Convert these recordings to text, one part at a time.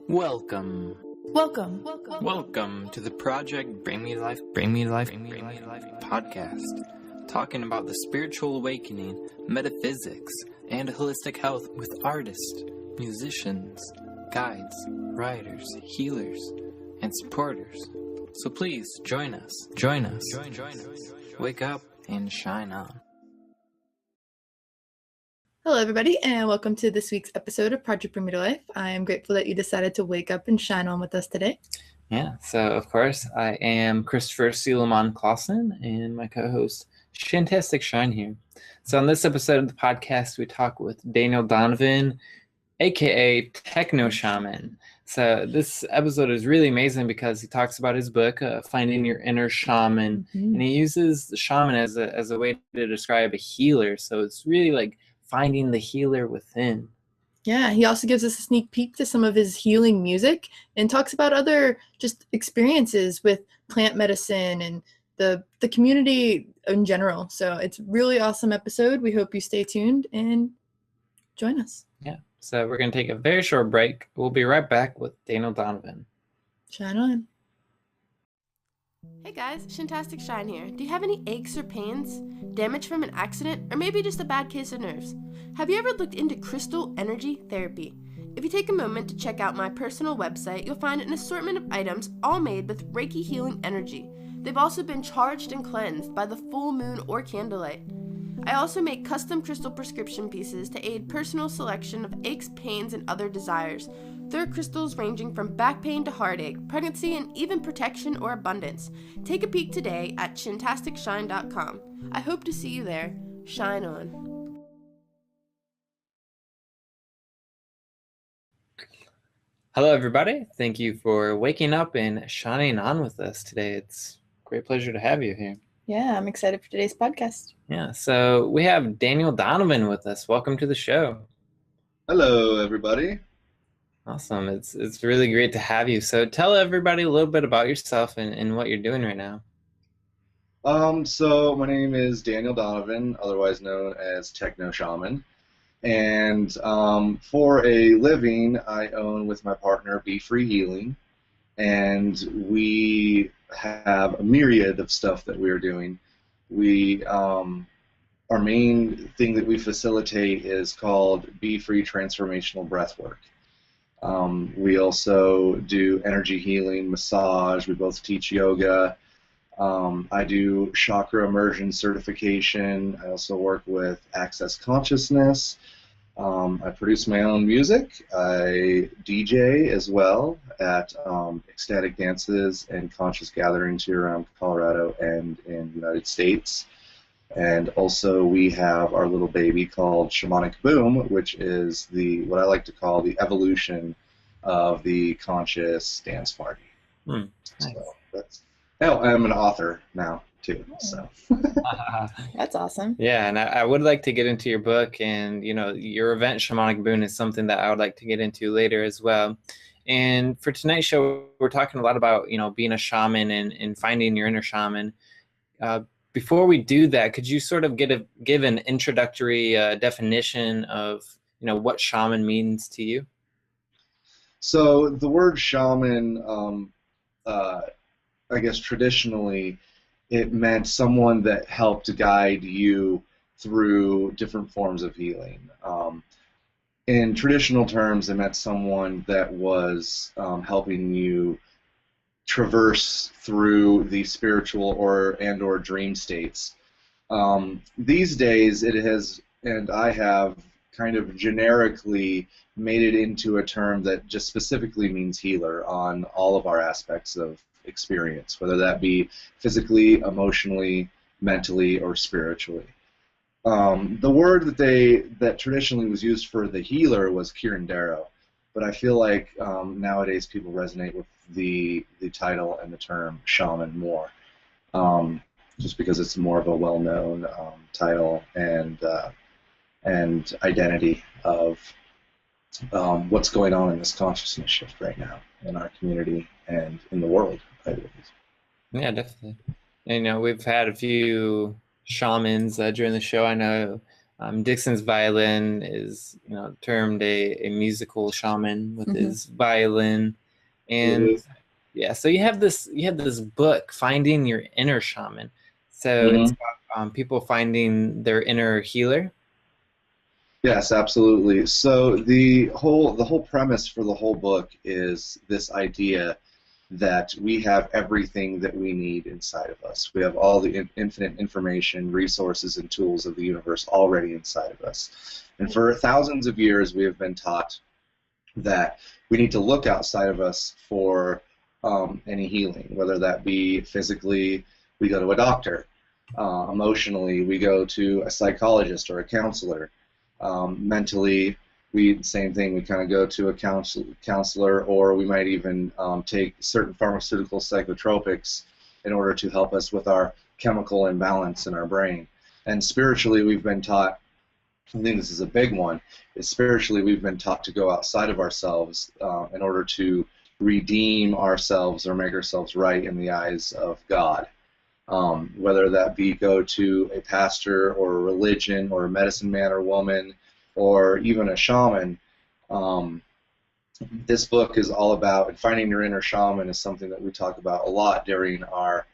Welcome to the Project Bring Me Life podcast, talking about the spiritual awakening, metaphysics, and holistic health with artists, musicians, guides, writers, healers, and supporters. So please join us. Wake up and shine on. Hello, everybody, and welcome to this week's episode of Project Bring Me to Life. I am grateful that you decided to wake up and shine on with us today. Yeah, so of course, I am Christopher Suleiman Clausen and my co-host, Shantastic Shine here. So on this episode of the podcast, we talk with Daniel Donovan, aka Technos Shaman. So this episode is really amazing because he talks about his book, Finding Your Inner Shaman, and he uses the shaman as a way to describe a healer. So it's really like finding the healer within. Yeah, he also gives us a sneak peek to some of his healing music and talks about other just experiences with plant medicine and the community in general. So it's a really awesome episode. We hope you stay tuned and join us. Yeah, so we're going to take a very short break. We'll be right back with Daniel Donovan. Shine on. Hey guys, Shantastic Shine here. Do you have any aches or pains, damage from an accident, or maybe just a bad case of nerves? Have you ever looked into crystal energy therapy? If you take a moment to check out my personal website, you'll find an assortment of items all made with Reiki healing energy. They've also been charged and cleansed by the full moon or candlelight. I also make custom crystal prescription pieces to aid personal selection of aches, pains, and other desires. There are crystals ranging from back pain to heartache, pregnancy, and even protection or abundance. Take a peek today at shantasticshine.com. I hope to see you there. Shine on. Hello, everybody. Thank you for waking up and shining on with us today. It's a great pleasure to have you here. Yeah, I'm excited for today's podcast. Yeah, so we have Daniel Donovan with us. Welcome to the show. Hello, everybody. Awesome. It's really great to have you. So tell everybody a little bit about yourself and what you're doing right now. So my name is Daniel Donovan, otherwise known as Techno Shaman. And for a living, I own with my partner Be Free Healing. And we have a myriad of stuff that we're doing. Our main thing that we facilitate is called Be Free Transformational Breathwork. We also do energy healing, massage. We both teach yoga. I do chakra immersion certification. I also work with access consciousness. I produce my own music. I DJ as well at ecstatic dances and conscious gatherings here around Colorado and in the United States. And also we have our little baby called Shamanic Boom, which is what I like to call the evolution of the conscious dance party. Nice. So I'm an author now too. So That's awesome. Yeah, and I would like to get into your book, and your event Shamanic Boom is something that I would like to get into later as well. And for tonight's show, we're talking a lot about being a shaman and finding your inner shaman. Before we do that, could you sort of give an introductory definition of what shaman means to you? So the word shaman, I guess traditionally, it meant someone that helped guide you through different forms of healing. In traditional terms, it meant someone that was helping you traverse through the spiritual or dream states. These days it has, and I have kind of generically made it into a term that just specifically means healer on all of our aspects of experience, whether that be physically, emotionally, mentally, or spiritually. The word that traditionally was used for the healer was curandero, but I feel like nowadays people resonate with the title and the term shaman more, just because it's more of a well-known title and identity of what's going on in this consciousness shift right now in our community and in the world, I believe. Yeah, definitely. And, we've had a few shamans during the show. I know Dixon's violin is, termed a musical shaman with his violin, and yeah. So you have this book, Finding Your Inner Shaman. So it's about people finding their inner healer. Yes, absolutely. So the whole premise for the whole book is this idea that we have everything that we need inside of us. We have all the infinite information, resources, and tools of the universe already inside of us. And for thousands of years, we have been taught that we need to look outside of us for any healing, whether that be physically, we go to a doctor. Emotionally, we go to a psychologist or a counselor. Mentally, same thing. We kind of go to a counselor, or we might even take certain pharmaceutical psychotropics in order to help us with our chemical imbalance in our brain. And spiritually, we've been taught, I think this is a big one, is spiritually we've been taught to go outside of ourselves in order to redeem ourselves or make ourselves right in the eyes of God. Whether that be go to a pastor or a religion or a medicine man or woman or even a shaman. This book is all about, and Finding Your Inner Shaman is something that we talk about a lot during our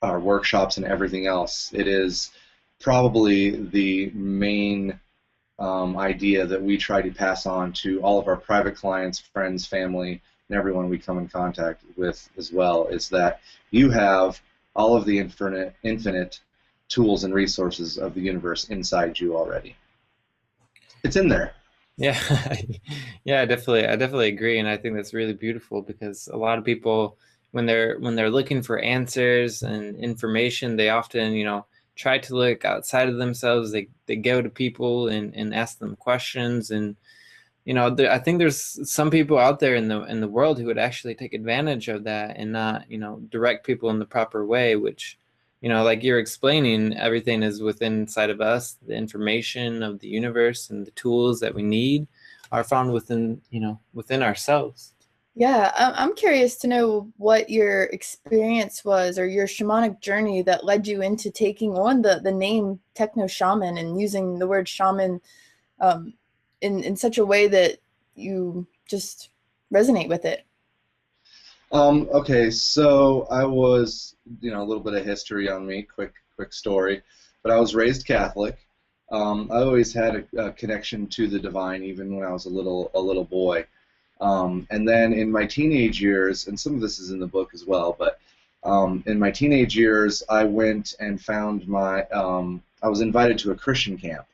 workshops and everything else. It is probably the main idea that we try to pass on to all of our private clients, friends, family, and everyone we come in contact with as well, is that you have all of the infinite tools and resources of the universe inside you already. It's in there. Yeah, yeah, I definitely agree, and I think that's really beautiful, because a lot of people, when they're looking for answers and information, they often, try to look outside of themselves. They go to people and ask them questions, and I think there's some people out there in the world who would actually take advantage of that and not, direct people in the proper way, which, like you're explaining, everything is within inside of us. The information of the universe and the tools that we need are found within ourselves. Yeah, I'm curious to know what your experience was, or your shamanic journey that led you into taking on the name Techno Shaman and using the word shaman in such a way that you just resonate with it. Okay, so I was, a little bit of history on me, quick story, but I was raised Catholic. I always had a connection to the divine, even when I was a little boy. And then in my teenage years, and some of this is in the book as well, but in my teenage years, I went and found I was invited to a Christian camp.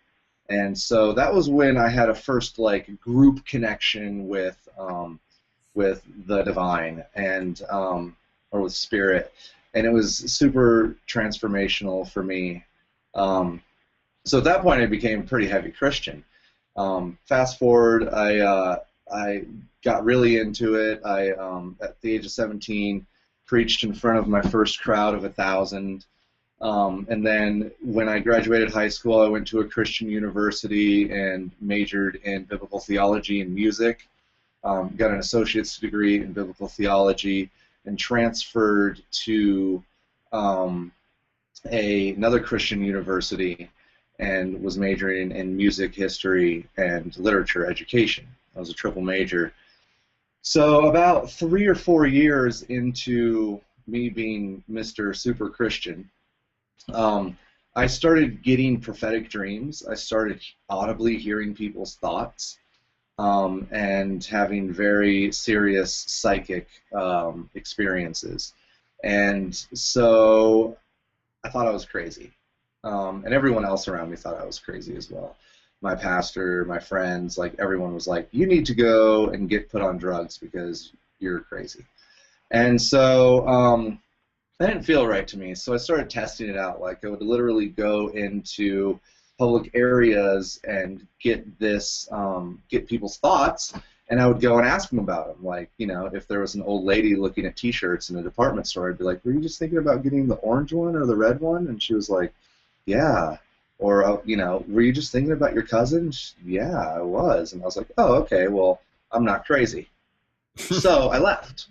And so that was when I had a first group connection with the divine and or with spirit, and it was super transformational for me. So at that point, I became a pretty heavy Christian. Fast forward, I got really into it. I at the age of 17 preached in front of my first crowd of 1,000. And then when I graduated high school, I went to a Christian university and majored in biblical theology and music. Got an associate's degree in biblical theology, and transferred to another Christian university and was majoring in music history and literature education. I was a triple major. So about 3 or 4 years into me being Mr. Super Christian, I started getting prophetic dreams. I started audibly hearing people's thoughts and having very serious psychic experiences. And so I thought I was crazy. And everyone else around me thought I was crazy as well. My pastor, my friends, everyone was like, you need to go and get put on drugs because you're crazy. And so that didn't feel right to me, so I started testing it out. I would literally go into public areas and get people's thoughts, and I would go and ask them about them. If there was an old lady looking at T-shirts in a department store, I'd be like, were you just thinking about getting the orange one or the red one? And she was like, yeah. Or, were you just thinking about your cousin? Yeah, I was. And I was like, oh, okay, well, I'm not crazy. So I left.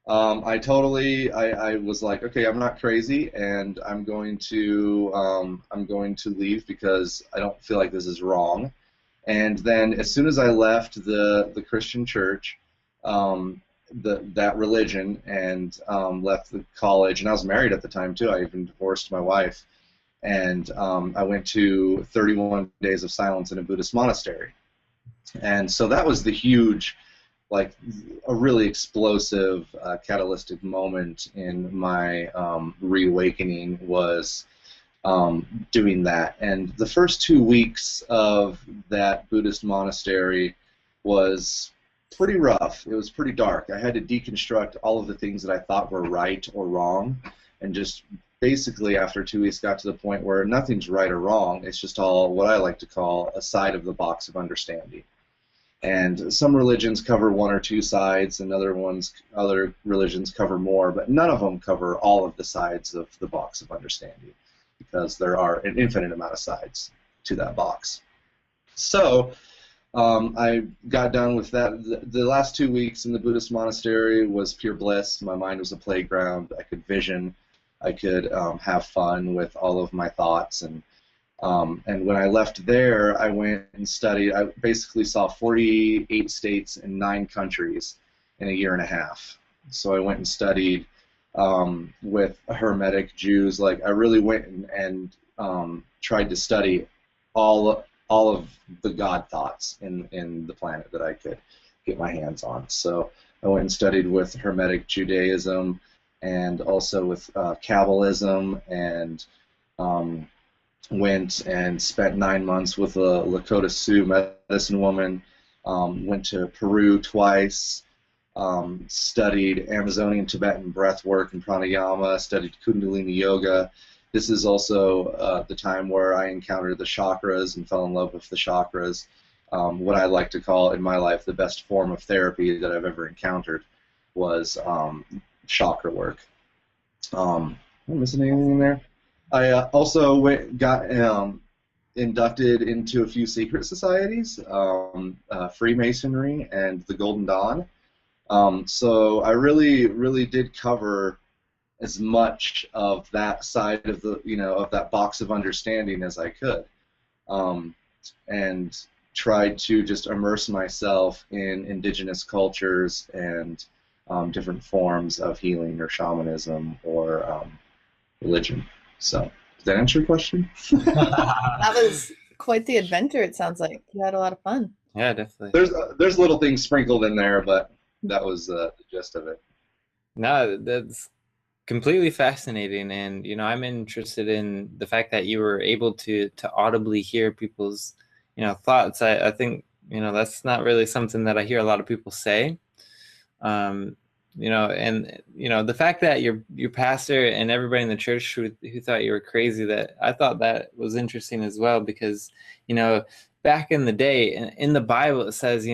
I was like, okay, I'm not crazy, and I'm going to leave because I don't feel like this is wrong. And then as soon as I left the Christian church, that religion, and left the college, and I was married at the time too. I even divorced my wife, and I went to 31 days of silence in a Buddhist monastery. And so that was the huge, like, a really explosive, catalytic moment in my reawakening was doing that. And the first 2 weeks of that Buddhist monastery was pretty rough. It was pretty dark. I had to deconstruct all of the things that I thought were right or wrong, and just basically after 2 weeks got to the point where nothing's right or wrong. It's just all what I like to call a side of the box of understanding. And some religions cover one or two sides, and other religions cover more, but none of them cover all of the sides of the box of understanding, because there are an infinite amount of sides to that box. So I got done with that. The last 2 weeks in the Buddhist monastery was pure bliss. My mind was a playground. I could vision. I could have fun with all of my thoughts. And when I left there, I went and studied. I basically saw 48 states and 9 countries in a year and a half. So I went and studied with Hermetic Jews. Like, I really went and tried to study all of the God thoughts in the planet that I could get my hands on. So I went and studied with Hermetic Judaism, and also with Kabbalism, and went and spent 9 months with a Lakota Sioux medicine woman, went to Peru twice, studied Amazonian Tibetan breath work and pranayama, studied Kundalini Yoga. This is also the time where I encountered the chakras and fell in love with the chakras, what I like to call in my life the best form of therapy that I've ever encountered was chakra work. Am I missing anything in there? I also got inducted into a few secret societies, Freemasonry and the Golden Dawn. So I really did cover as much of that side of the, of that box of understanding as I could, and tried to just immerse myself in indigenous cultures and different forms of healing or shamanism or religion. So, does that answer your question? That was quite the adventure, it sounds like. You had a lot of fun. Yeah, definitely. There's little things sprinkled in there, but that was the gist of it. No, that's completely fascinating, and I'm interested in the fact that you were able to audibly hear people's thoughts. I think that's not really something that I hear a lot of people say. And the fact that your pastor and everybody in the church who thought you were crazy, that I thought that was interesting as well, because back in the day in the Bible it says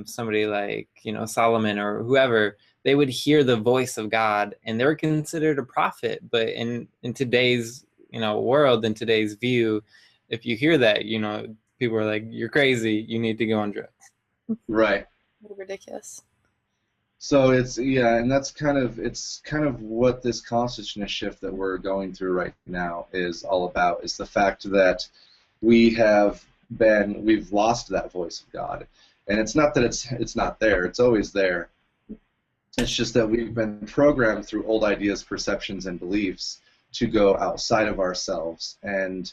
somebody like Solomon or whoever, they would hear the voice of God and they were considered a prophet. But in today's world, in today's view, if you hear that, people are like, you're crazy, you need to go on drugs. Right. Ridiculous. So and that's kind of what this consciousness shift that we're going through right now is all about, is the fact that we've lost that voice of God. And it's not that it's not there, it's always there. It's just that we've been programmed through old ideas, perceptions, and beliefs to go outside of ourselves. And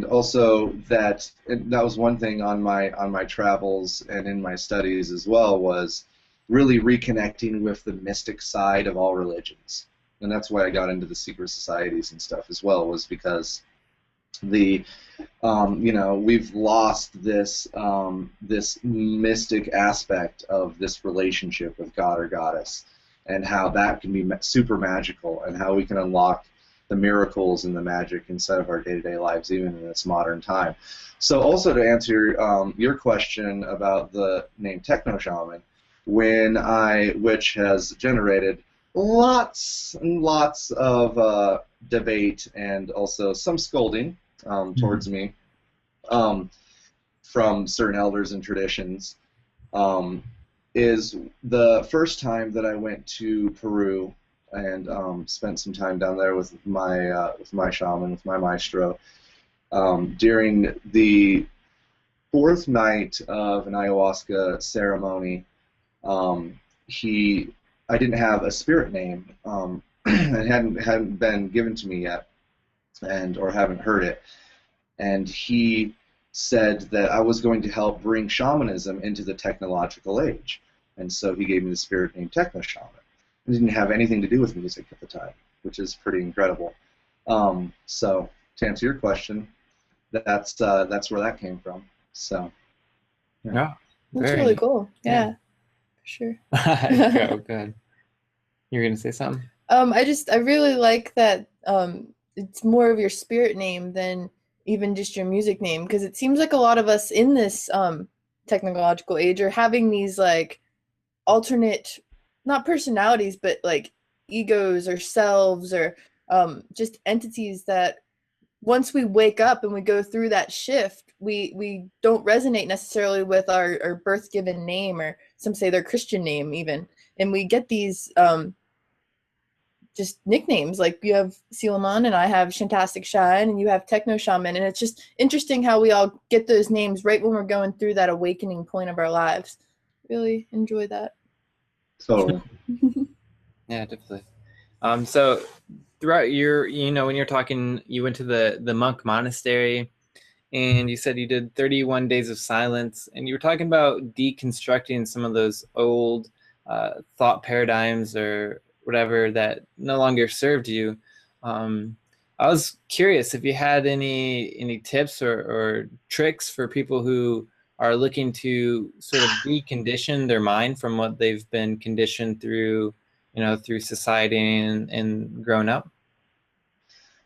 also that was one thing on my travels and in my studies as well, was really reconnecting with the mystic side of all religions. And that's why I got into the secret societies and stuff as well, was because we've lost this mystic aspect of this relationship with God or Goddess, and how that can be super magical, and how we can unlock the miracles and the magic inside of our day-to-day lives, even in this modern time. So also to answer your question about the name Techno Shaman, which has generated lots and lots of debate and also some scolding towards me from certain elders and traditions. is the first time that I went to Peru and spent some time down there with my shaman, with my maestro, during the fourth night of an ayahuasca ceremony. I didn't have a spirit name. It hadn't been given to me yet, or haven't heard it. And he said that I was going to help bring shamanism into the technological age. And so he gave me the spirit name Technos Shaman. It didn't have anything to do with music at the time, which is pretty incredible. So to answer your question, that's where that came from. So yeah, that's really cool. Yeah, for sure. Go ahead. You're gonna say something? I really like that it's more of your spirit name than even just your music name, because it seems like a lot of us in this technological age are having these like alternate, not personalities, but like egos or selves or just entities that once we wake up and we go through that shift, we don't resonate necessarily with our birth given name, or some say their Christian name even, and we get these just nicknames. Like you have Silaman and I have Shantastic Shine and you have Techno Shaman, and it's just interesting how we all get those names right when we're going through that awakening point of our lives. Really enjoy that. So yeah, definitely. So throughout your, when you're talking, you went to the monk monastery, and you said you did 31 days of silence, and you were talking about deconstructing some of those old thought paradigms or whatever that no longer served you. I was curious if you had any tips or tricks for people who are looking to sort of decondition their mind from what they've been conditioned through, through society and grown up.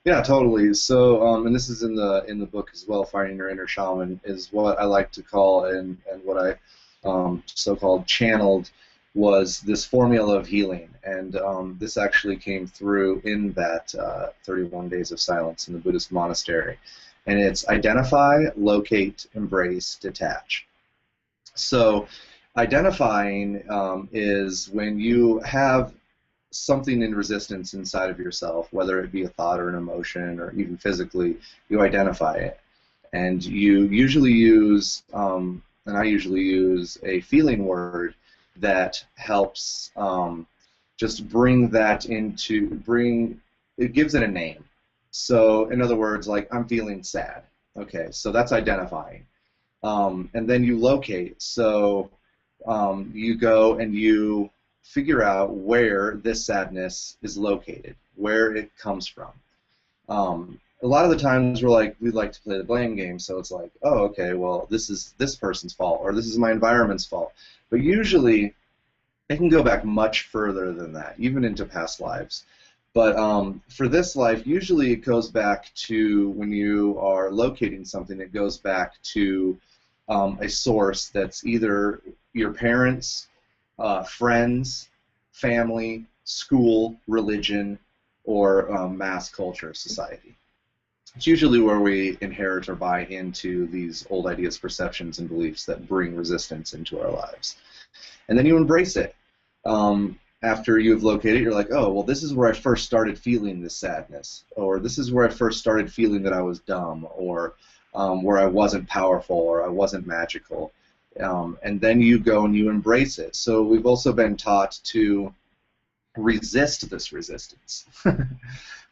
Yeah, totally. So, and this is in the book as well. Finding Your Inner Shaman is what I like to call, and what I so-called channeled, was this formula of healing. And this actually came through in that 31 days of silence in the Buddhist monastery. And it's identify, locate, embrace, detach. So identifying is when you have something in resistance inside of yourself, whether it be a thought or an emotion or even physically, you identify it. And you usually use, and I usually use, a feeling word that helps just bring that it gives it a name. So in other words, like, I'm feeling sad. Okay, so that's identifying. And then you locate. So you go and you figure out where this sadness is located, where it comes from. A lot of the times we like to play the blame game, so it's like, oh, okay, well, this is this person's fault, or this is my environment's fault. But usually it can go back much further than that, even into past lives. But for this life, usually it goes back to, when you are locating something, it goes back to a source that's either your parents, friends, family, school, religion, or mass culture, society. It's usually where we inherit or buy into these old ideas, perceptions, and beliefs that bring resistance into our lives. And then you embrace it. After you've located, you're like, oh, well, this is where I first started feeling this sadness, or this is where I first started feeling that I was dumb, or where I wasn't powerful, or I wasn't magical. And then you go and you embrace it. So we've also been taught to resist this resistance.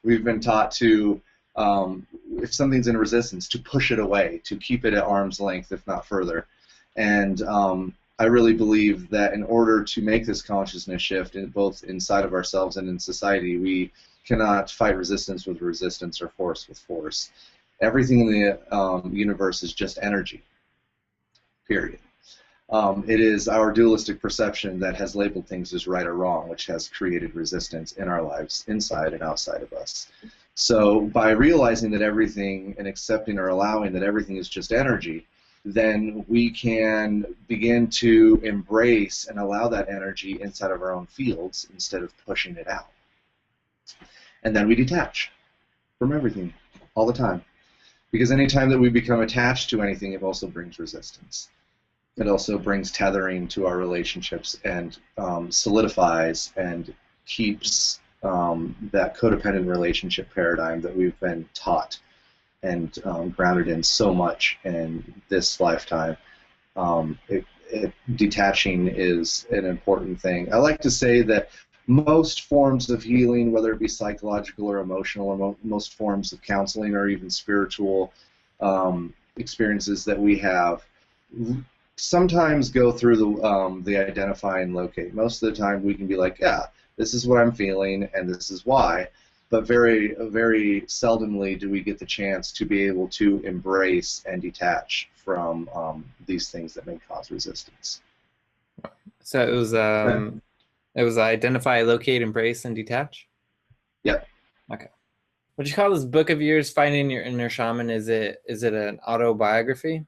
We've been taught to, if something's in resistance, to push it away, to keep it at arm's length, if not further. And I really believe that in order to make this consciousness shift, both inside of ourselves and in society, we cannot fight resistance with resistance or force with force. Everything in the universe is just energy, period. It is our dualistic perception that has labeled things as right or wrong, which has created resistance in our lives, inside and outside of us. So by realizing that everything, and accepting or allowing that everything is just energy, then we can begin to embrace and allow that energy inside of our own fields instead of pushing it out. And then we detach from everything all the time. Because anytime that we become attached to anything, it also brings resistance. it also brings tethering to our relationships and solidifies and keeps that codependent relationship paradigm that we've been taught and grounded in so much in this lifetime. Detaching is an important thing. I like to say that most forms of healing, whether it be psychological or emotional, or most forms of counseling or even spiritual experiences that we have, sometimes go through the identify and locate. Most of the time we can be like, yeah, this is what I'm feeling and this is why, but very, very seldomly do we get the chance to be able to embrace and detach from these things that may cause resistance. So it was identify, locate, embrace, and detach? Yep. Okay. Would you call this book of yours Finding Your Inner Shaman? Is it an autobiography?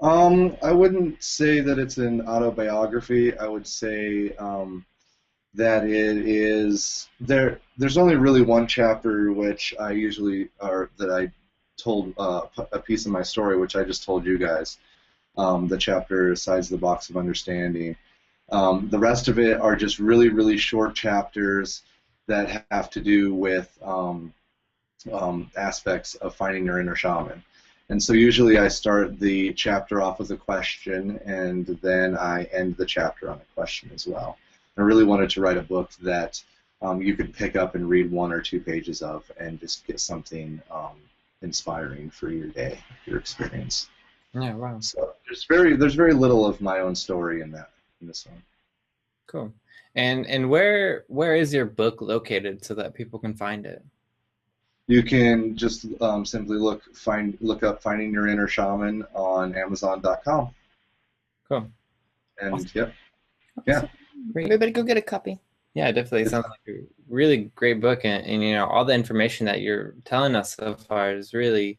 I wouldn't say that it's an autobiography. I would say that it is there's only really one chapter which I usually that I told a piece of my story, which I just told you guys. The chapter Sides of the Box of Understanding. The rest of it are just really, really short chapters that have to do with aspects of finding your inner shaman. And so usually I start the chapter off with a question, and then I end the chapter on a question as well. I really wanted to write a book that you could pick up and read 1 or 2 pages of and just get something inspiring for your day, your experience. Yeah, wow. So there's very little of my own story in this one. Cool. And where is your book located so that people can find it? You can just simply look up Finding Your Inner Shaman on Amazon.com. Cool. And awesome. Yep. Yeah. Great. Everybody go get a copy. Yeah, definitely sounds like a really great book, and you know, all the information that you're telling us so far is really,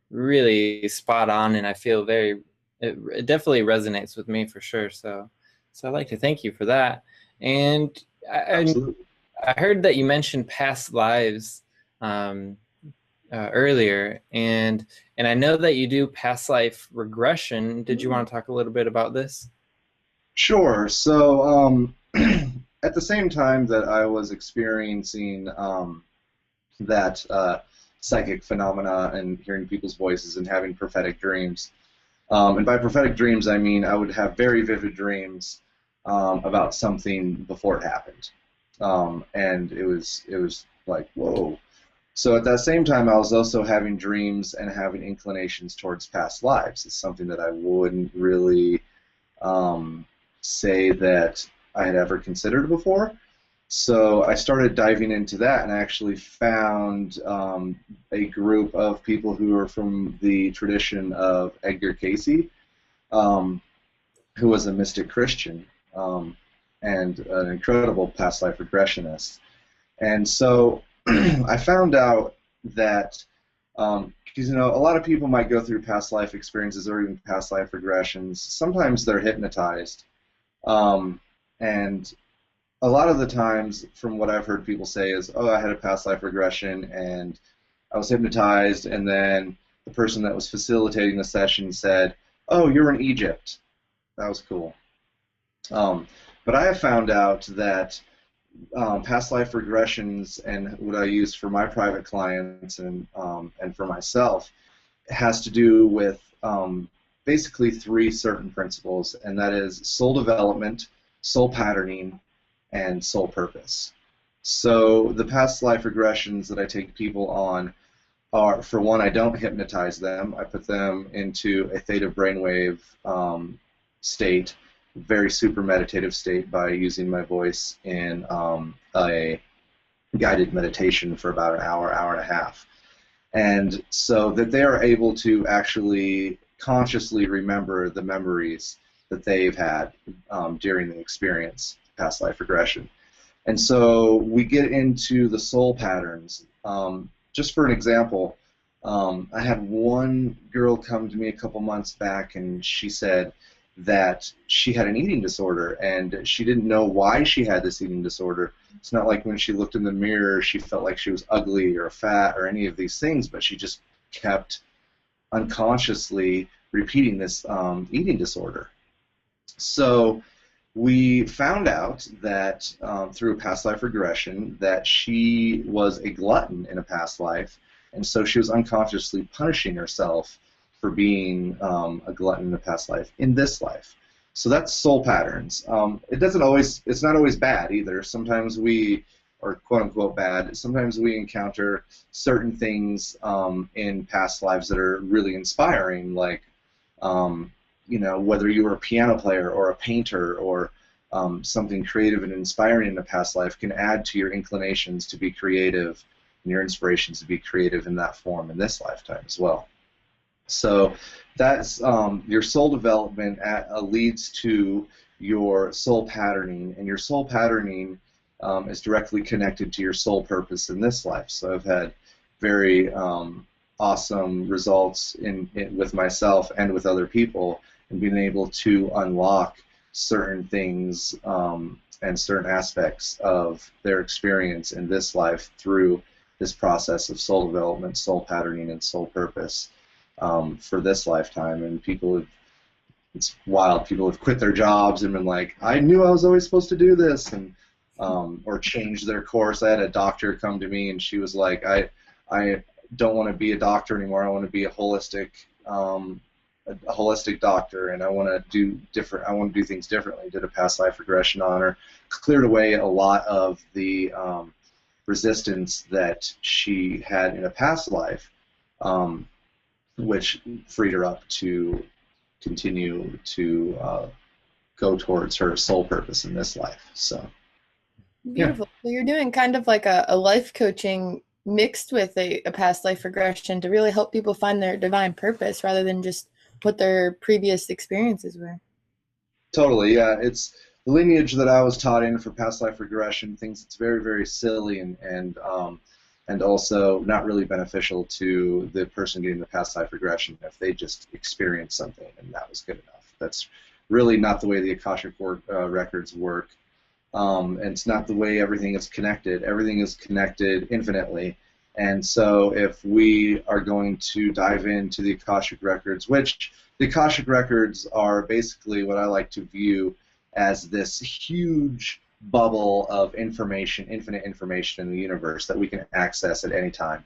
really spot on, and I feel it definitely resonates with me for sure. So I'd like to thank you for that. And I heard that you mentioned past lives earlier, and I know that you do past life regression. Did you want to talk a little bit about this? Sure. So at the same time that I was experiencing that psychic phenomena and hearing people's voices and having prophetic dreams, and by prophetic dreams I mean I would have very vivid dreams about something before it happened, and it was like, whoa. So at that same time I was also having dreams and having inclinations towards past lives. It's something that I wouldn't really say that I had ever considered before. So I started diving into that and actually found a group of people who are from the tradition of Edgar Cayce, who was a mystic Christian and an incredible past life regressionist. And so I found out that because you know, a lot of people might go through past life experiences or even past life regressions. Sometimes they're hypnotized. And a lot of the times, from what I've heard people say is, oh, I had a past life regression and I was hypnotized, and then the person that was facilitating the session said, oh, you're in Egypt. That was cool. But I have found out that past life regressions and what I use for my private clients and for myself has to do with basically 3 certain principles, and that is soul development, soul patterning, and soul purpose. So the past life regressions that I take people on are, for one, I don't hypnotize them. I put them into a theta brainwave state, very super meditative state, by using my voice in a guided meditation for about an hour, hour and a half. And so that they are able to actually consciously remember the memories that they've had during the experience, past life regression. And so we get into the soul patterns. Just for an example, I had one girl come to me a couple months back, and she said that she had an eating disorder, and she didn't know why she had this eating disorder. It's not like when she looked in the mirror she felt like she was ugly or fat or any of these things, but she just kept unconsciously repeating this eating disorder. So we found out that through past life regression that she was a glutton in a past life, and so she was unconsciously punishing herself for being a glutton in a past life in this life. So that's soul patterns. It's not always bad either. Sometimes we, or quote unquote bad, sometimes we encounter certain things in past lives that are really inspiring, like you know, whether you were a piano player or a painter or something creative and inspiring in a past life can add to your inclinations to be creative and your inspirations to be creative in that form in this lifetime as well. So that's your soul development leads to your soul patterning, and your soul patterning is directly connected to your soul purpose in this life. So I've had very awesome results with myself and with other people in being able to unlock certain things and certain aspects of their experience in this life through this process of soul development, soul patterning, and soul purpose for this lifetime. And people have, it's wild, people have quit their jobs and been like, I knew I was always supposed to do this, and or changed their course. I had a doctor come to me and she was like, I don't want to be a doctor anymore. I want to be a holistic doctor, and I want to do different. I want to do things differently. Did a past life regression on her, cleared away a lot of the resistance that she had in a past life, which freed her up to continue to go towards her soul purpose in this life. So beautiful. So you're doing kind of like a life coaching mixed with a past life regression to really help people find their divine purpose rather than just what their previous experiences were. Totally, yeah. It's the lineage that I was taught in for past life regression thinks it's very, very silly and also not really beneficial to the person getting the past life regression if they just experienced something and that was good enough. That's really not the way the akashic records work. And it's not the way everything is connected. Everything is connected infinitely. And so if we are going to dive into the akashic records, which the akashic records are basically what I like to view as this huge bubble of information, infinite information in the universe that we can access at any time.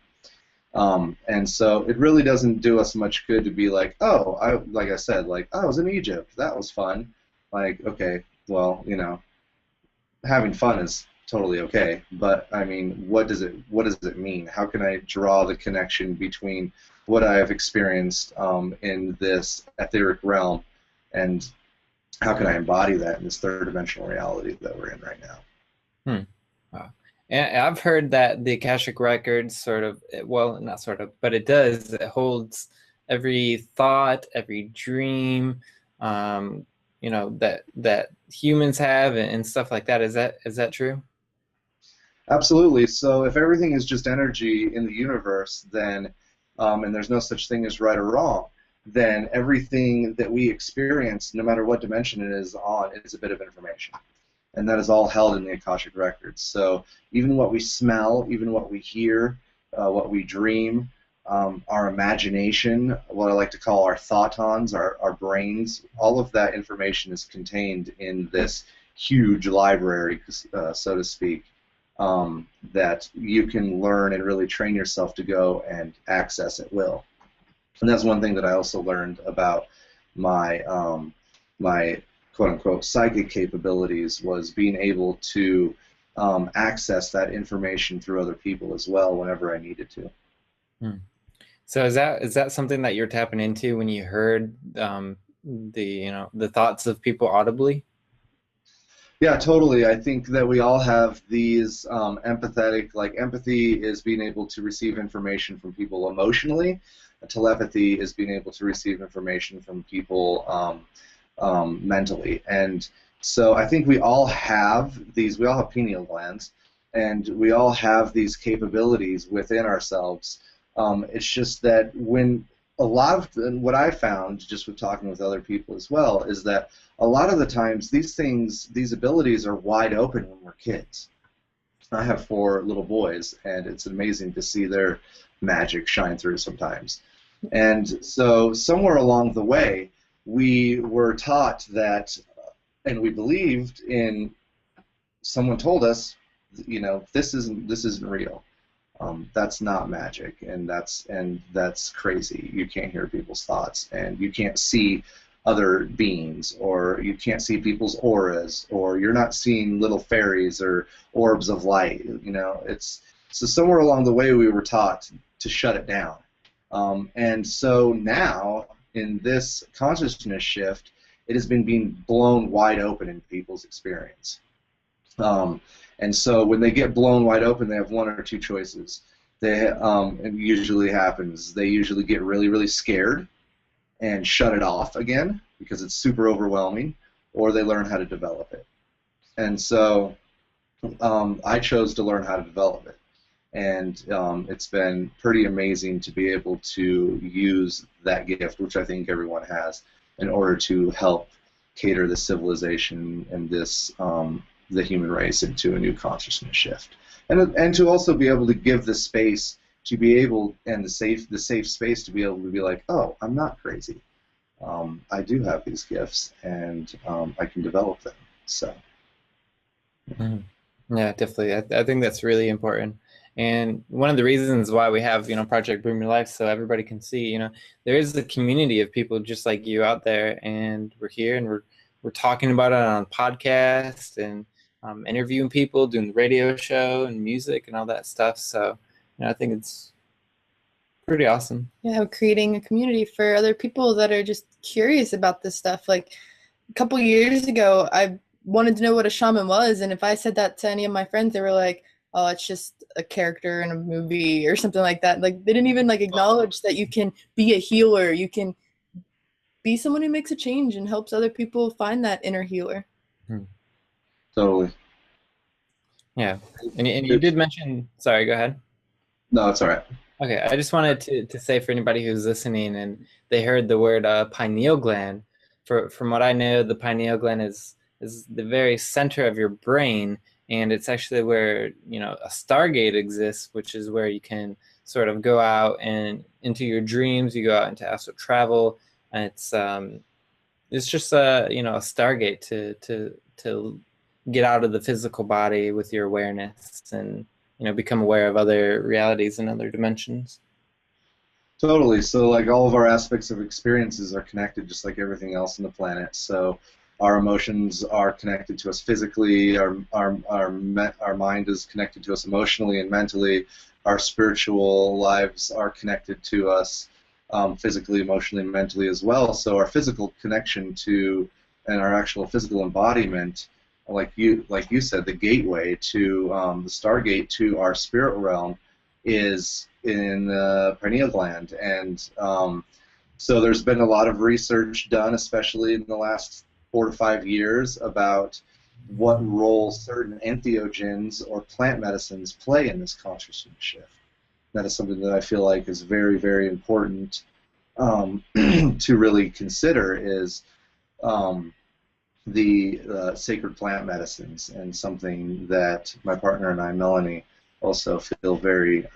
And so it really doesn't do us much good to be like, oh, like I said, like, oh, I was in Egypt. That was fun. Like, okay, well, you know, having fun is totally okay, but I mean, what does it mean? How can I draw the connection between what I have experienced in this etheric realm, and how can I embody that in this third dimensional reality that we're in right now? Wow. And I've heard that the Akashic Records sort of, well, not sort of, but it does. It holds every thought, every dream, you know, that humans have and stuff like that. Is that true? Absolutely. So if everything is just energy in the universe, then and there's no such thing as right or wrong, then everything that we experience, no matter what dimension it is on, is a bit of information. And that is all held in the Akashic Records. So even what we smell, even what we hear, what we dream, our imagination, what I like to call our thoughtons, our brains, all of that information is contained in this huge library, so to speak, that you can learn and really train yourself to go and access at will. And that's one thing that I also learned about my my quote-unquote psychic capabilities, was being able to access that information through other people as well whenever I needed to. So is that something that you're tapping into when you heard the thoughts of people audibly? Yeah, totally. I think that we all have these empathetic, like empathy is being able to receive information from people emotionally. Telepathy is being able to receive information from people mentally. And so I think we all have pineal glands, and we all have these capabilities within ourselves. It's just that when a lot of what I found, just with talking with other people as well, is that a lot of the times these abilities are wide open when we're kids. I have 4 little boys, and it's amazing to see their magic shine through sometimes. And so somewhere along the way, we were taught that, and we believed in, someone told us, you know, this isn't real. That's not magic, and that's crazy. You can't hear people's thoughts, and you can't see other beings, or you can't see people's auras, or you're not seeing little fairies or orbs of light. You know, it's so somewhere along the way we were taught to shut it down. And so now, in this consciousness shift, it has been being blown wide open in people's experience. And so when they get blown wide open, they have one or two choices. It usually happens. They usually get really, really scared and shut it off again because it's super overwhelming, or they learn how to develop it. And so I chose to learn how to develop it. And it's been pretty amazing to be able to use that gift, which I think everyone has, in order to help cater the civilization and this the human race into a new consciousness shift, and to also be able to give the space to be able, and the safe space to be able to be like, oh, I'm not crazy. I do have these gifts, and I can develop them. So. Yeah, definitely. I think that's really important. And one of the reasons why we have, Project Bloom Your Life, so everybody can see, there is a community of people just like you out there, and we're here, and we're talking about it on podcast, and interviewing people, doing the radio show and music and all that stuff. So, I think it's pretty awesome. Yeah, creating a community for other people that are just curious about this stuff. Like a couple years ago, I wanted to know what a shaman was, and if I said that to any of my friends, they were like, oh, it's just a character in a movie or something like that. Like, they didn't even acknowledge that you can be a healer, you can be someone who makes a change and helps other people find that inner healer. Totally. Yeah, and you did mention, sorry, go ahead. No, it's all right. Okay, I just wanted to say, for anybody who's listening and they heard the word pineal gland, from what I know, the pineal gland is the very center of your brain, and it's actually where a stargate exists, which is where you can sort of go out and into your dreams. You go out into astral travel, and it's just a stargate to get out of the physical body with your awareness, and become aware of other realities and other dimensions. Totally. So all of our aspects of experiences are connected, just like everything else on the planet. So our emotions are connected to us physically. Our mind is connected to us emotionally and mentally. Our spiritual lives are connected to us physically, emotionally, and mentally as well. So our physical connection to, and our actual physical embodiment, like you said, the gateway to the stargate to our spirit realm is in the pineal gland. And so there's been a lot of research done, especially in the last 4 to 5 years, about what role certain entheogens or plant medicines play in this consciousness shift. That is something that I feel like is very, very important to really consider, is the sacred plant medicines, and something that my partner and I, Melanie, also feel very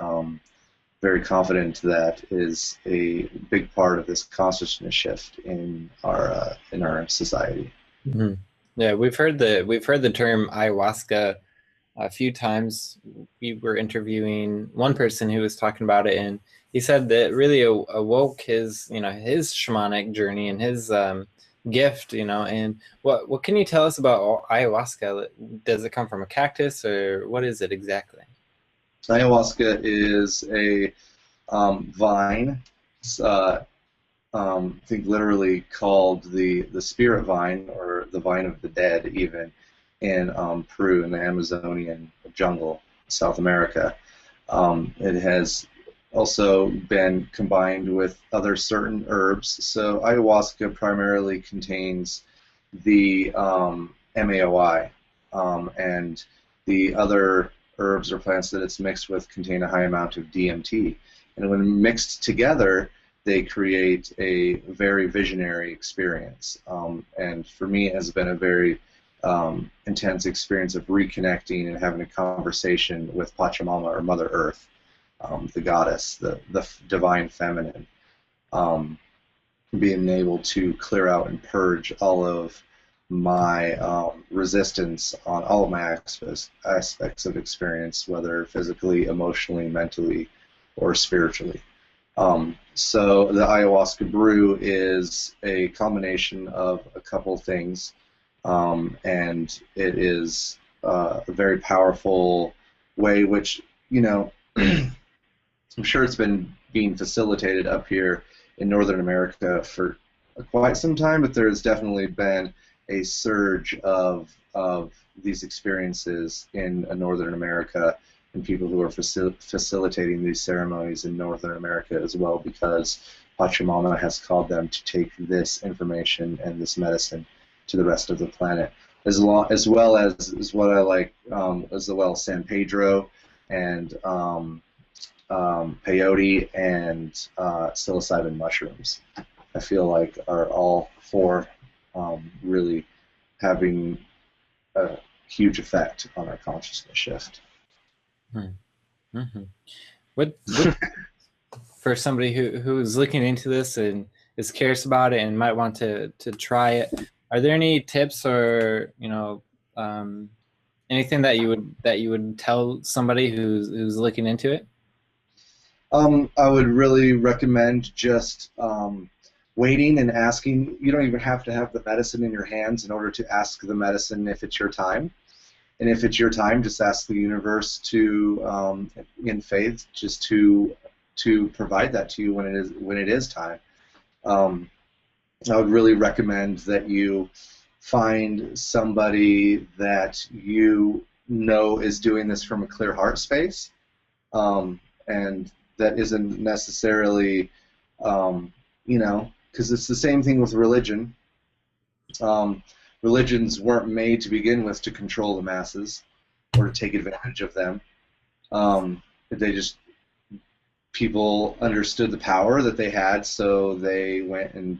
very confident that is a big part of this consciousness shift in our society. Mm-hmm. Yeah, we've heard the term ayahuasca a few times. We were interviewing one person who was talking about it, and he said that really awoke his his shamanic journey and his gift. And what can you tell us about ayahuasca? Does it come from a cactus, or what is it exactly? Ayahuasca is a vine. It's, I think literally called the spirit vine, or the vine of the dead, even in Peru, in the Amazonian jungle, South America. It has also been combined with other certain herbs. So ayahuasca primarily contains the MAOI, and the other herbs or plants that it's mixed with contain a high amount of DMT. And when mixed together, they create a very visionary experience. And for me, it has been a very intense experience of reconnecting and having a conversation with Pachamama, or Mother Earth, the goddess, the divine feminine. being able to clear out and purge all of my resistance on all of my aspects of experience, whether physically, emotionally, mentally, or spiritually. So the ayahuasca brew is a combination of a couple things, and it is a very powerful way, which, you know, I'm sure it's been being facilitated up here in Northern America for quite some time, but there's definitely been a surge of these experiences in Northern America, and people who are facilitating these ceremonies in Northern America as well, because Pachamama has called them to take this information and this medicine to the rest of the planet, as well as what I like, as well as San Pedro and peyote and psilocybin mushrooms. I feel like are all four really having a huge effect on our consciousness shift. Mm-hmm. What for somebody who is looking into this and is curious about it and might want to try it, are there any tips or, you know, anything that you would tell somebody who's looking into it? I would really recommend just waiting and asking. You don't even have to have the medicine in your hands in order to ask the medicine if it's your time. And if it's your time, just ask the universe to, in faith, just to provide that to you when it is time. I would really recommend that you find somebody that you know is doing this from a clear heart space, and that isn't necessarily, you know, because it's the same thing with religion. Religions weren't made to begin with to control the masses or to take advantage of them. People understood the power that they had, so they went and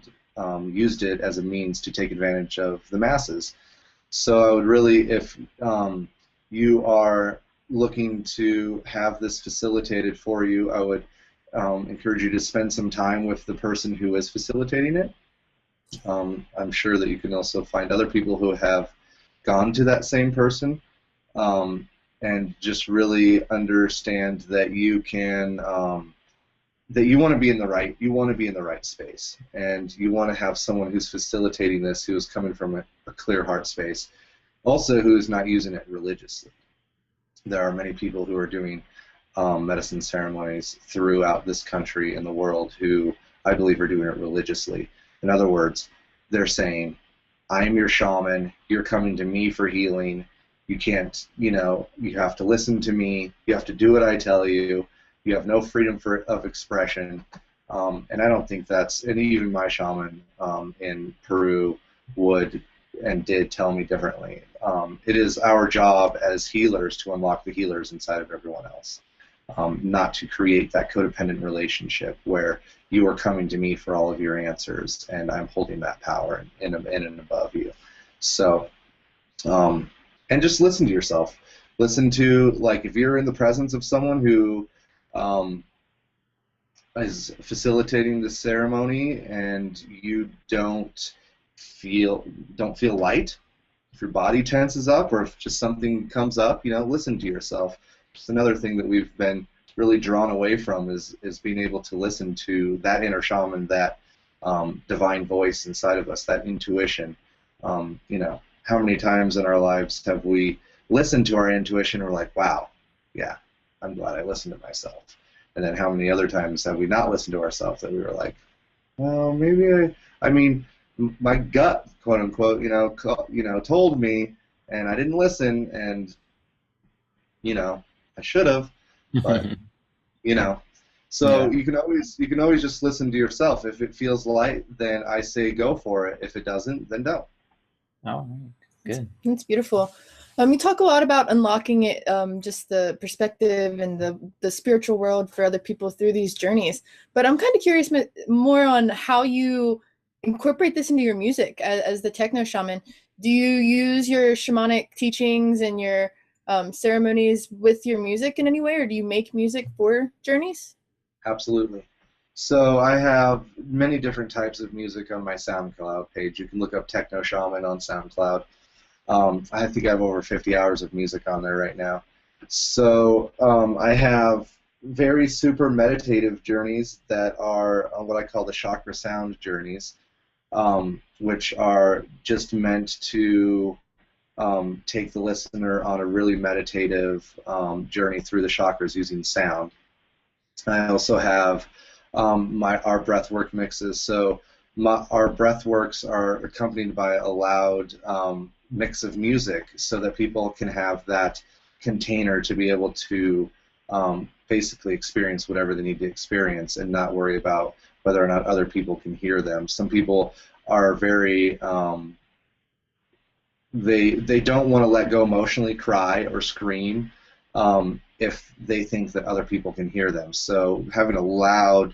used it as a means to take advantage of the masses. So I would really, if you are looking to have this facilitated for you, I would encourage you to spend some time with the person who is facilitating it. I'm sure that you can also find other people who have gone to that same person, and just really understand that you can, that you want to be in the right space, and you want to have someone who's facilitating this who is coming from a clear heart space, also who is not using it religiously. There are many people who are doing medicine ceremonies throughout this country and the world who I believe are doing it religiously. In other words, they're saying, I am your shaman, you're coming to me for healing, you can't, you know, you have to listen to me, you have to do what I tell you, you have no freedom of expression, and I don't think that's, and even my shaman in Peru would and did tell me differently. It is our job as healers to unlock the healers inside of everyone else. Not to create that codependent relationship where you are coming to me for all of your answers and I'm holding that power in and above you. So, and just listen to yourself. Listen to, like, if you're in the presence of someone who is facilitating the ceremony and you don't feel light, if your body tenses up or if just something comes up, you know, listen to yourself. Just another thing that we've been really drawn away from is being able to listen to that inner shaman, that divine voice inside of us, that intuition. You know, how many times in our lives have we listened to our intuition and we're like, wow, yeah, I'm glad I listened to myself. And then how many other times have we not listened to ourselves that we were like, well, maybe I mean, my gut, quote unquote, you know, told me, and I didn't listen, and you know, I should have, but you know, so yeah. you can always just listen to yourself. If it feels light, then I say go for it. If it doesn't, then don't. Oh, good. That's beautiful. You talk a lot about unlocking it, just the perspective and the spiritual world for other people through these journeys. But I'm kind of curious more on how you incorporate this into your music as the techno shaman. Do you use your shamanic teachings and your ceremonies with your music in any way, or do you make music for journeys? Absolutely. So I have many different types of music on my SoundCloud page. You can look up Techno Shaman on SoundCloud. I think I have over 50 hours of music on there right now. So I have very super meditative journeys that are what I call the chakra sound journeys, which are just meant to take the listener on a really meditative journey through the chakras using sound. I also have our breathwork mixes. So our breathworks are accompanied by a loud mix of music, so that people can have that container to be able to basically experience whatever they need to experience and not worry about whether or not other people can hear them. Some people are very they don't want to let go emotionally, cry or scream if they think that other people can hear them. So having a loud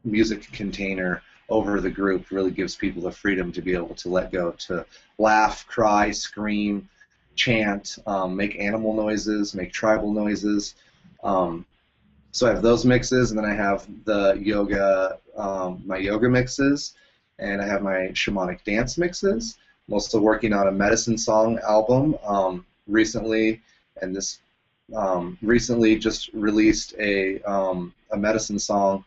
music container over the group really gives people the freedom to be able to let go, to laugh, cry, scream, chant, make animal noises, make tribal noises. So I have those mixes, and then I have the yoga, my yoga mixes, and I have my shamanic dance mixes. I'm also working on a medicine song album recently, and this recently just released a medicine song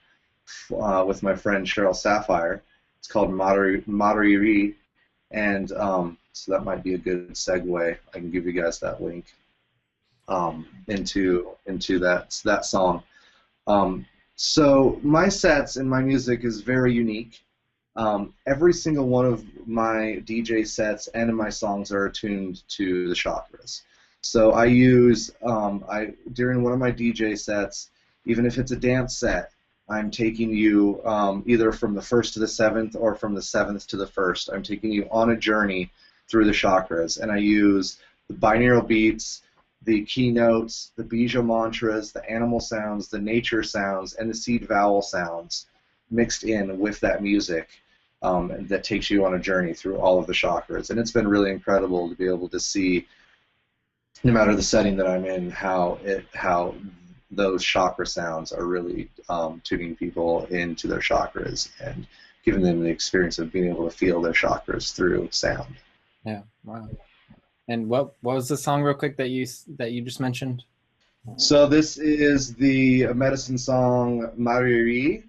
with my friend Cheryl Sapphire. It's called Madariri, and so that might be a good segue. I can give you guys that link into that song. So my sets and my music is very unique. Every single one of my DJ sets and in my songs are attuned to the chakras. So I use, during one of my DJ sets, even if it's a dance set, I'm taking you either from the 1st to the 7th or from the 7th to the 1st. I'm taking you on a journey through the chakras, and I use the binaural beats, the keynotes, the bija mantras, the animal sounds, the nature sounds, and the seed vowel sounds mixed in with that music that takes you on a journey through all of the chakras. And it's been really incredible to be able to see, no matter the setting that I'm in, how those chakra sounds are really tuning people into their chakras and giving them the experience of being able to feel their chakras through sound. Yeah, wow. And what was the song, real quick, that you just mentioned? So this is the medicine song Mariri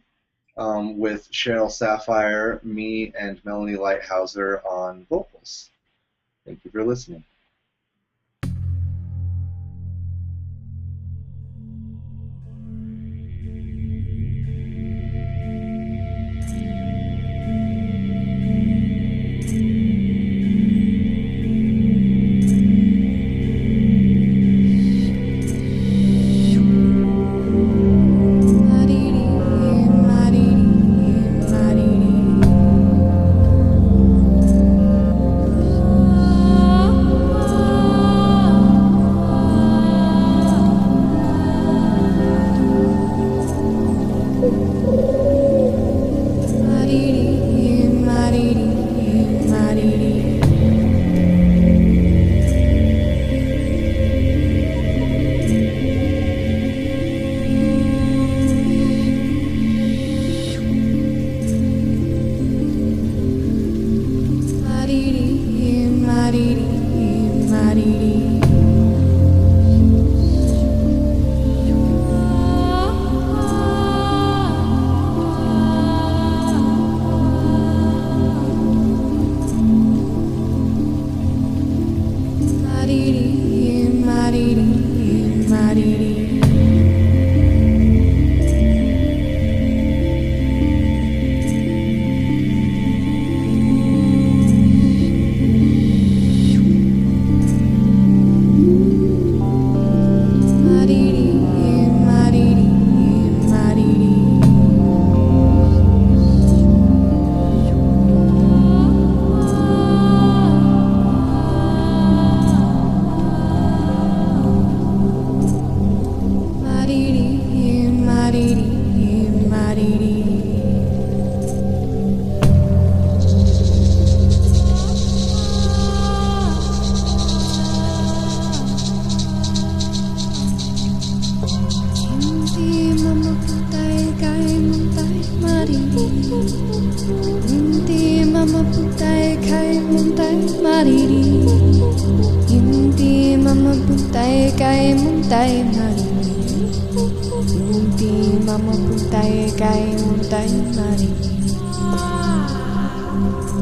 with Cheryl Sapphire, me, and Melanie Lighthouser on vocals. Thank you for listening. Hindi mamapuntay kay muntay mariri. Hindi mamapuntay kay muntay mariri. Hindi mamapuntay kay muntay mariri.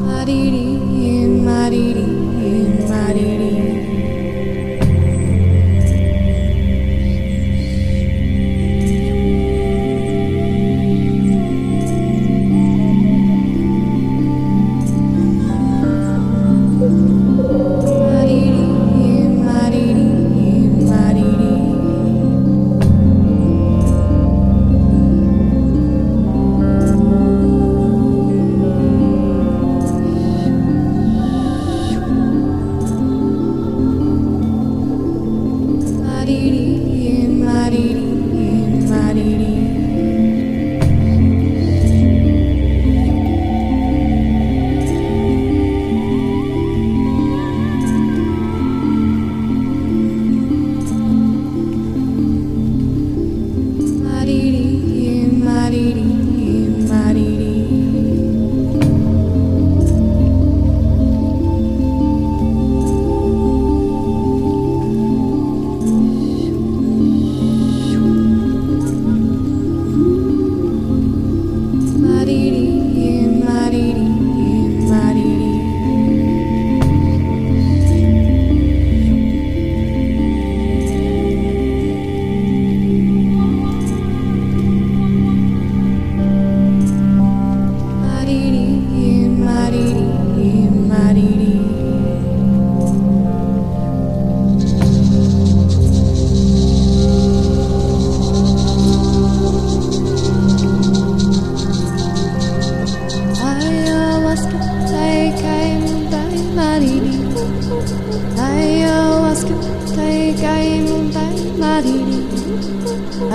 Mariri, mariri, mariri.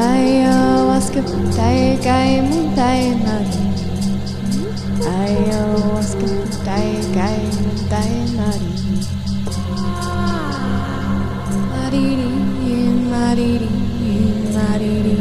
Ayahuasca, tay kay muntay mari. Ayahuasca, tay kay muntay mari. Mariri, mariri, mariri.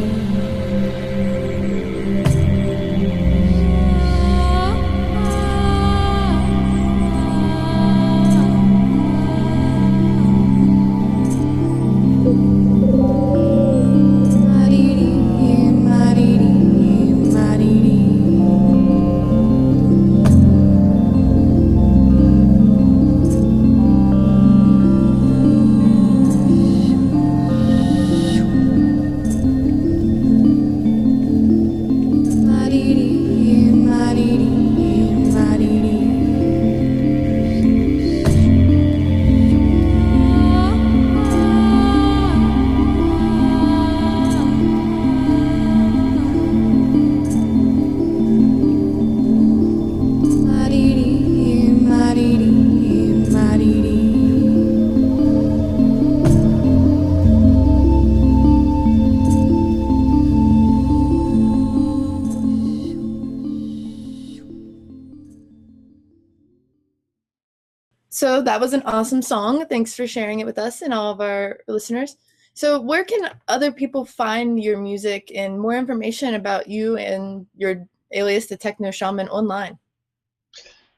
So that was an awesome song. Thanks for sharing it with us and all of our listeners. So where can other people find your music and more information about you and your alias, the Techno Shaman, online?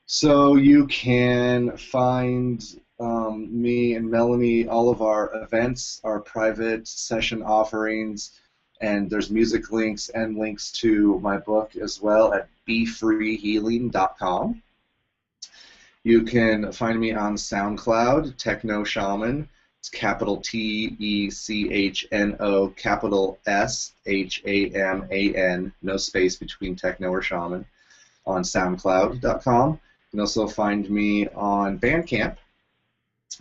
So you can find me and Melanie, all of our events, our private session offerings, and there's music links and links to my book as well at befreehealing.com. You can find me on SoundCloud, Techno Shaman. It's capital Techno, capital SHAMAN, no space between Techno or Shaman, on SoundCloud.com. You can also find me on Bandcamp,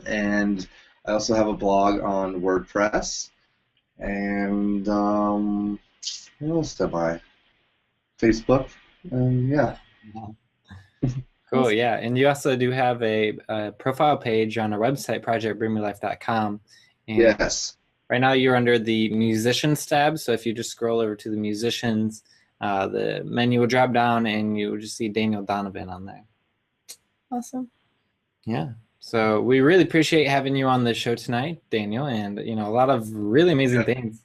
and I also have a blog on WordPress. And what else have I? Facebook, and yeah. Cool, yeah. And you also do have a profile page on our website, projectbringmelife.com. And yes. Right now you're under the musicians tab, so if you just scroll over to the musicians, the menu will drop down and you'll just see Daniel Donovan on there. Awesome. Yeah. So we really appreciate having you on the show tonight, Daniel, and a lot of really amazing things.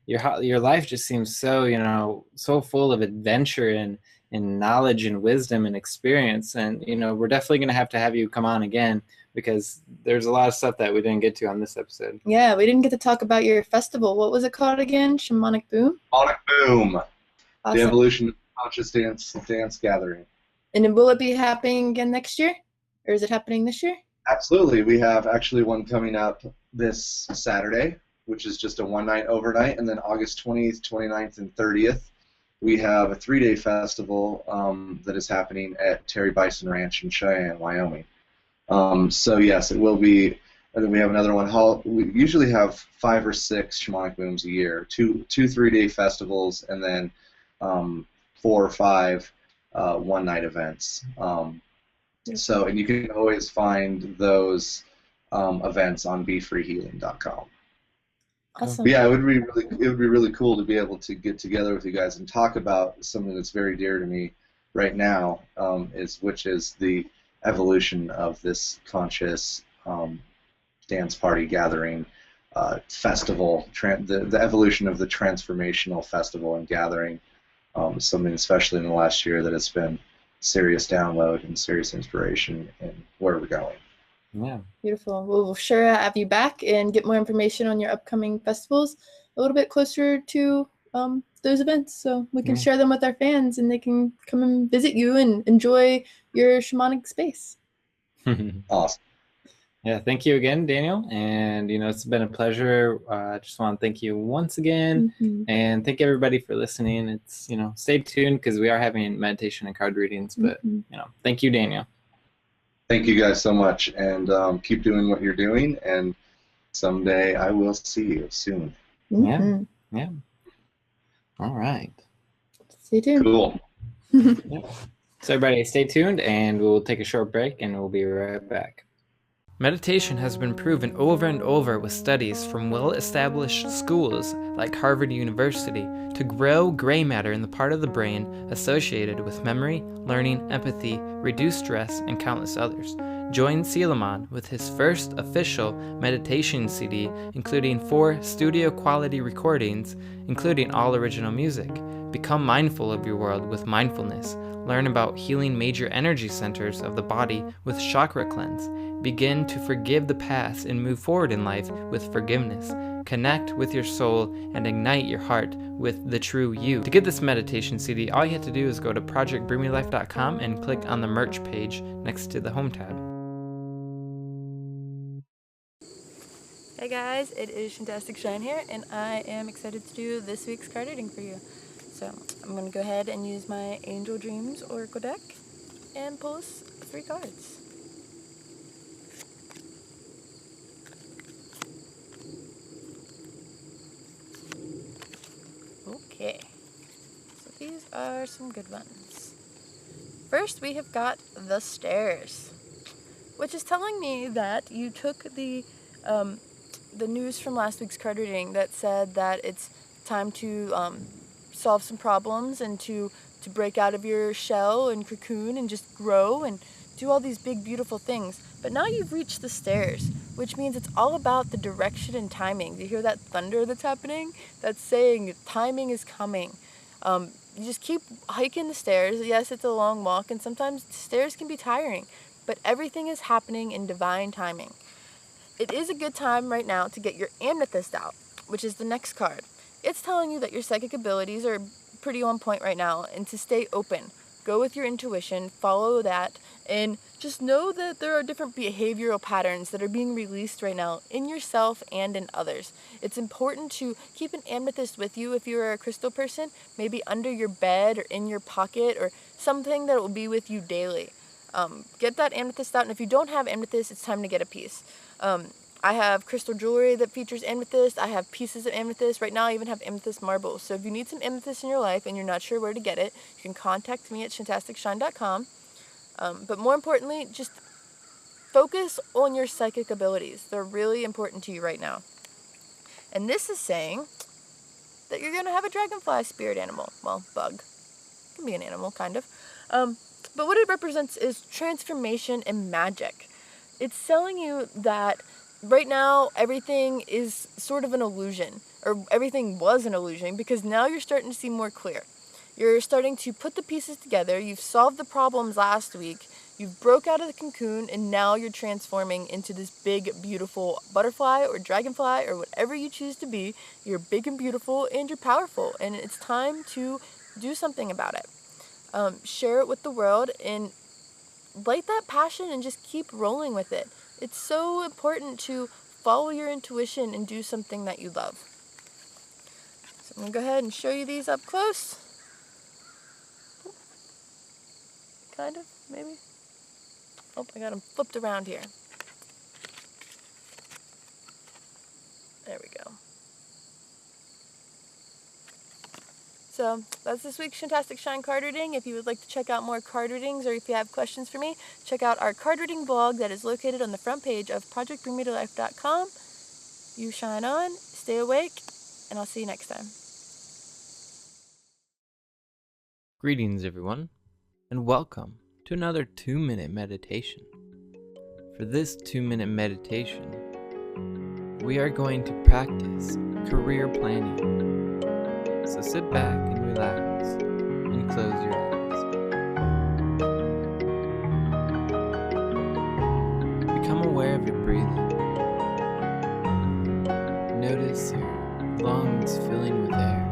Your life just seems so, so full of adventure and knowledge and wisdom and experience. And, we're definitely going to have you come on again, because there's a lot of stuff that we didn't get to on this episode. Yeah, we didn't get to talk about your festival. What was it called again? Shamanic Boom? Shamanic Boom. Awesome. The Evolution of Conscious Dance Gathering. And then will it be happening again next year? Or is it happening this year? Absolutely. We have actually one coming up this Saturday, which is just a one-night overnight, and then August 20th, 29th, and 30th, we have a 3-day festival that is happening at Terry Bison Ranch in Cheyenne, Wyoming. So yes, it will be. And then we have another one. We usually have 5 or 6 shamanic booms a year, two 3-day festivals, and then 4 or 5 one-night events. So, and you can always find those events on BeFreeHealing.com. Awesome. But yeah, it would be really cool to be able to get together with you guys and talk about something that's very dear to me right now, which is the evolution of this conscious dance party gathering festival, the evolution of the transformational festival and gathering, something especially in the last year that has been serious download and serious inspiration in where we're going. Yeah. Beautiful. We'll sure have you back and get more information on your upcoming festivals a little bit closer to those events, so we can share them with our fans and they can come and visit you and enjoy your shamanic space. Awesome. Yeah, thank you again, Daniel. And, it's been a pleasure. I just want to thank you once again. And thank everybody for listening. It's, stay tuned because we are having meditation and card readings. But, thank you, Daniel. Thank you guys so much. And keep doing what you're doing. And someday I will see you soon. Yeah. All right. Stay tuned. Cool. So, everybody, stay tuned and we'll take a short break and we'll be right back. Meditation has been proven over and over with studies from well-established schools like Harvard University to grow gray matter in the part of the brain associated with memory, learning, empathy, reduced stress, and countless others. Join Silaman with his first official meditation CD, including 4 studio-quality recordings, including all original music. Become mindful of your world with mindfulness. Learn about healing major energy centers of the body with Chakra Cleanse. Begin to forgive the past and move forward in life with forgiveness. Connect with your soul and ignite your heart with the true you. To get this meditation CD, all you have to do is go to projectbringmelife.com and click on the merch page next to the home tab. Hey guys, it is Shantastic Shine here, and I am excited to do this week's card reading for you. So I'm going to go ahead and use my Angel Dreams Oracle deck and pull us 3 cards. Okay, so these are some good ones. First, we have got the Stairs, which is telling me that you took the news from last week's card reading that said that it's time to solve some problems and to break out of your shell and cocoon and just grow and do all these big, beautiful things. But now you've reached the stairs, which means it's all about the direction and timing. Do you hear that thunder that's happening? That's saying timing is coming. You just keep hiking the stairs. Yes, it's a long walk, and sometimes stairs can be tiring, but everything is happening in divine timing. It is a good time right now to get your amethyst out, which is the next card. It's telling you that your psychic abilities are pretty on point right now and to stay open. Go with your intuition, follow that, and just know that there are different behavioral patterns that are being released right now in yourself and in others. It's important to keep an amethyst with you if you're a crystal person, maybe under your bed or in your pocket or something that will be with you daily. Get that amethyst out, and if you don't have amethyst, it's time to get a piece. I have crystal jewelry that features amethyst. I have pieces of amethyst. Right now, I even have amethyst marbles. So if you need some amethyst in your life and you're not sure where to get it, you can contact me at shantasticshine.com. But more importantly, just focus on your psychic abilities. They're really important to you right now. And this is saying that you're going to have a dragonfly spirit animal. Well, bug. It can be an animal, kind of. But what it represents is transformation and magic. It's telling you that right now everything is sort of an illusion, or everything was an illusion, because now you're starting to see more clear. You're starting to put the pieces together. You've solved the problems last week. You've broke out of the cocoon, and now you're transforming into this big, beautiful butterfly or dragonfly or whatever you choose to be. You're big and beautiful, and you're powerful, and it's time to do something about it. Share it with the world, and light that passion and just keep rolling with it. It's so important to follow your intuition and do something that you love. So I'm going to go ahead and show you these up close. Kind of, maybe. Oh, I got them flipped around here. There we go. So that's this week's Shantastic Shine card reading. If you would like to check out more card readings, or if you have questions for me, check out our card reading blog that is located on the front page of projectbringmetolife.com. You shine on, stay awake, and I'll see you next time. Greetings, everyone, and welcome to another 2-minute meditation. For this 2-minute meditation, we are going to practice career planning. So sit back and relax and close your eyes. Become aware of your breathing. Notice your lungs filling with air.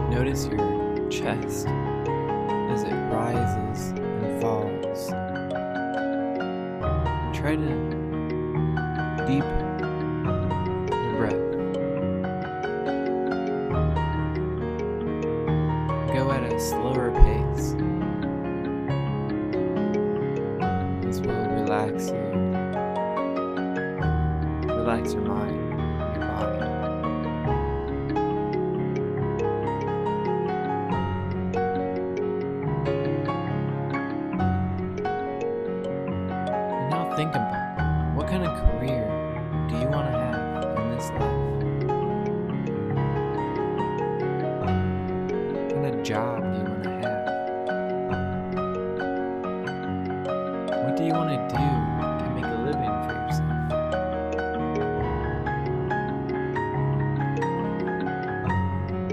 Notice your chest as it rises and falls. And try to deepen your breath. Go at a slower pace. This will relax you. Relax your mind and your body. And now think about what kind of career do you want to have in this life? What kind of job do you want to have? What do you want to do to make a living for yourself?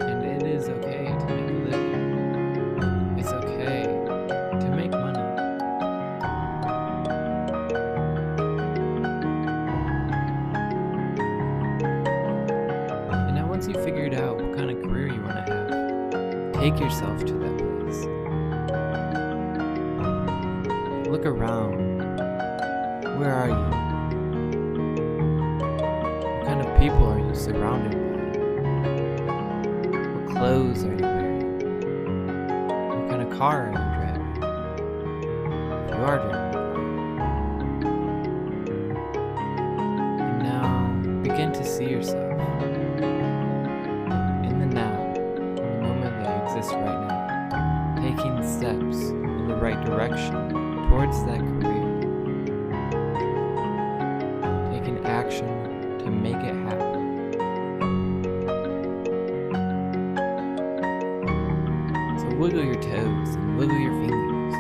And it is okay to make a living. It's okay to make money. Once you figured out what kind of career you want to have, take yourself to that place. Look around. Where are you? What kind of people are you surrounded by? What clothes are you wearing? What kind of car are you driving? If you are driving. And now begin to see yourself right now, taking steps in the right direction towards that career, taking action to make it happen. So wiggle your toes and wiggle your fingers.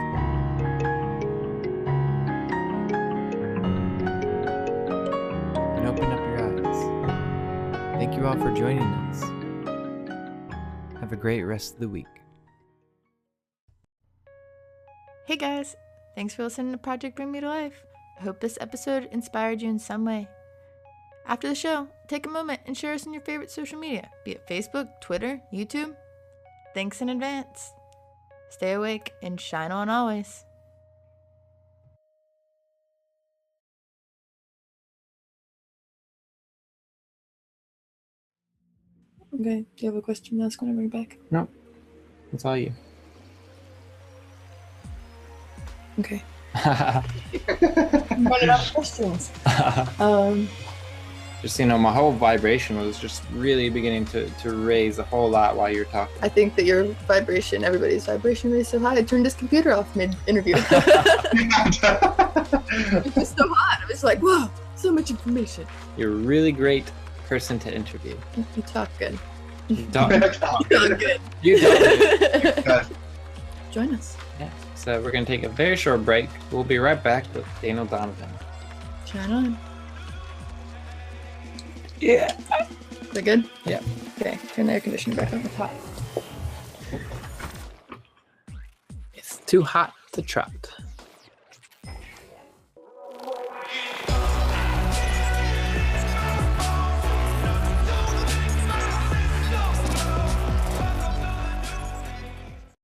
And open up your eyes. Thank you all for joining us. Have a great rest of the week. Hey guys, thanks for listening to Project Bring Me to Life. I hope this episode inspired you in some way. After the show, take a moment and share us on your favorite social media, be it Facebook, Twitter, YouTube. Thanks in advance. Stay awake and shine on always. Okay, do you have a question to ask when I bring back? No, it's all you. Okay. I'm running out of questions. Just, my whole vibration was just really beginning to raise a whole lot while you were talking. I think that your vibration, everybody's vibration is so high. I turned this computer off mid-interview. It was so hot. I was like, whoa, so much information. You're a really great person to interview. You talk good. You talk good. You talk good. Join us. Yeah. So we're going to take a very short break. We'll be right back with Daniel Donovan. Shine on. Yeah. Is that good? Yeah. Okay, turn the air conditioner back on. It's hot. It's too hot to trot.